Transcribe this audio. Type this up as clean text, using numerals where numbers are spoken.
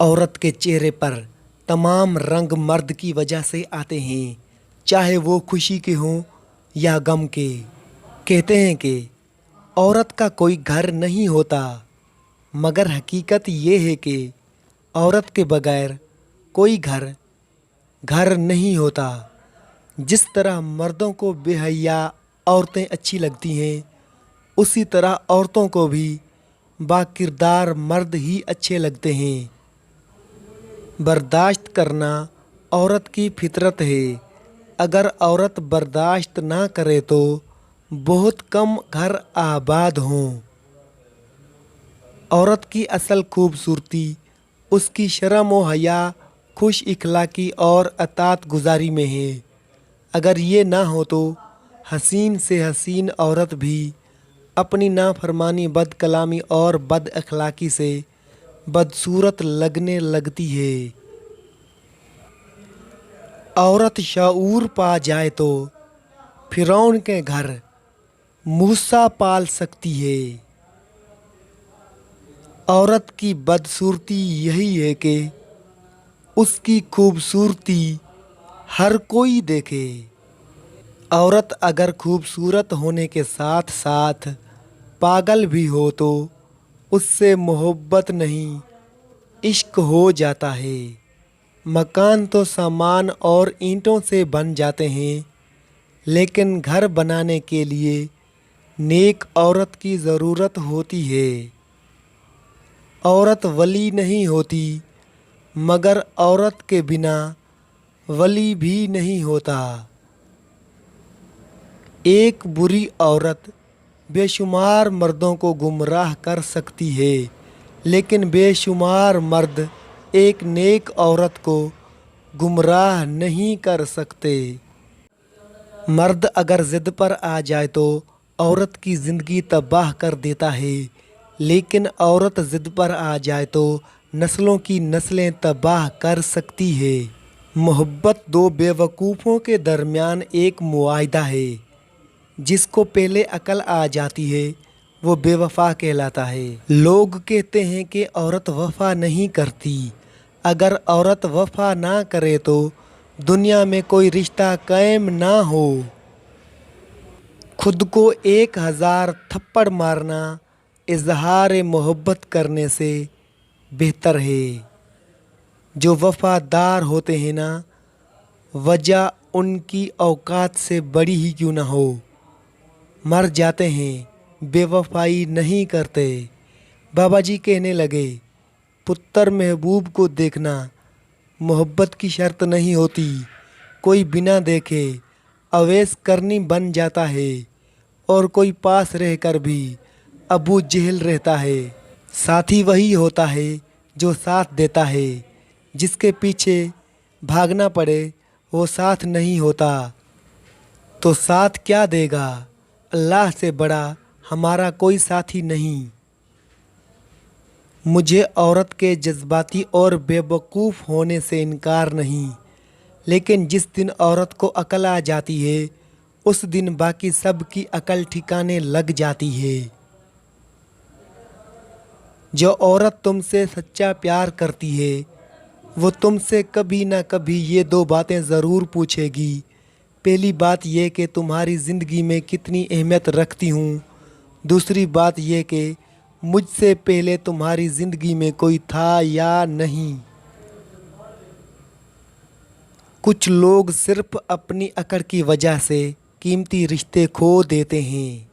औरत के चेहरे पर तमाम रंग मर्द की वजह से आते हैं, चाहे वो खुशी के हों या गम के। कहते हैं कि औरत का कोई घर नहीं होता, मगर हकीकत ये है कि औरत के बगैर कोई घर घर नहीं होता। जिस तरह मर्दों को बेहया औरतें अच्छी लगती हैं, उसी तरह औरतों को भी बाकिरदार मर्द ही अच्छे लगते हैं। बर्दाश्त करना औरत की फितरत है। अगर औरत बर्दाश्त ना करे तो बहुत कम घर आबाद हों। औरत की असल खूबसूरती उसकी शर्म व हया, खुश इखलाकी और अतात गुजारी में है। अगर ये ना हो तो हसीन से हसीन औरत भी अपनी नाफरमानी, बद कलामी और बद अखलाकी से बदसूरत लगने लगती है। औरत शऊर पा जाए तो फिरौन के घर मूसा पाल सकती है। औरत की बदसूरती यही है कि उसकी खूबसूरती हर कोई देखे। औरत अगर खूबसूरत होने के साथ साथ पागल भी हो तो उससे मोहब्बत नहीं, इश्क हो जाता है। मकान तो सामान और ईंटों से बन जाते हैं, लेकिन घर बनाने के लिए नेक औरत की ज़रूरत होती है। औरत वली नहीं होती, मगर औरत के बिना वली भी नहीं होता। एक बुरी औरत बेशुमार मर्दों को गुमराह कर सकती है, लेकिन बेशुमार मर्द एक नेक औरत को गुमराह नहीं कर सकते। मर्द अगर ज़िद पर आ जाए तो औरत की ज़िंदगी तबाह कर देता है, लेकिन औरत ज़िद पर आ जाए तो नस्लों की नस्लें तबाह कर सकती है। मोहब्बत दो बेवकूफ़ों के दरमियान एक मुआहिदा है। जिसको पहले अकल आ जाती है वो बेवफा कहलाता है। लोग कहते हैं कि औरत वफ़ा नहीं करती। अगर औरत वफ़ा ना करे तो दुनिया में कोई रिश्ता कायम ना हो। खुद को 1000 थप्पड़ मारना इजहार मोहब्बत करने से बेहतर है। जो वफ़ादार होते हैं ना, वजह उनकी औकात से बड़ी ही क्यों ना हो, मर जाते हैं, बेवफाई नहीं करते। बाबा जी कहने लगे, पुत्र महबूब को देखना मोहब्बत की शर्त नहीं होती। कोई बिना देखे अवैस करनी बन जाता है, और कोई पास रहकर भी अबू जहल रहता है। साथी वही होता है जो साथ देता है। जिसके पीछे भागना पड़े वो साथ नहीं होता, तो साथ क्या देगा? अल्लाह से बड़ा हमारा कोई साथी नहीं। मुझे औरत के जज्बाती और बेवकूफ़ होने से इनकार नहीं, लेकिन जिस दिन औरत को अकल आ जाती है उस दिन बाकी सब की अकल ठिकाने लग जाती है। जो औरत तुमसे सच्चा प्यार करती है वो तुमसे कभी ना कभी ये 2 बातें ज़रूर पूछेगी। पहली बात ये कि तुम्हारी ज़िंदगी में कितनी अहमियत रखती हूँ। दूसरी बात ये कि मुझसे पहले तुम्हारी ज़िंदगी में कोई था या नहीं। कुछ लोग सिर्फ अपनी अकड़ की वजह से कीमती रिश्ते खो देते हैं।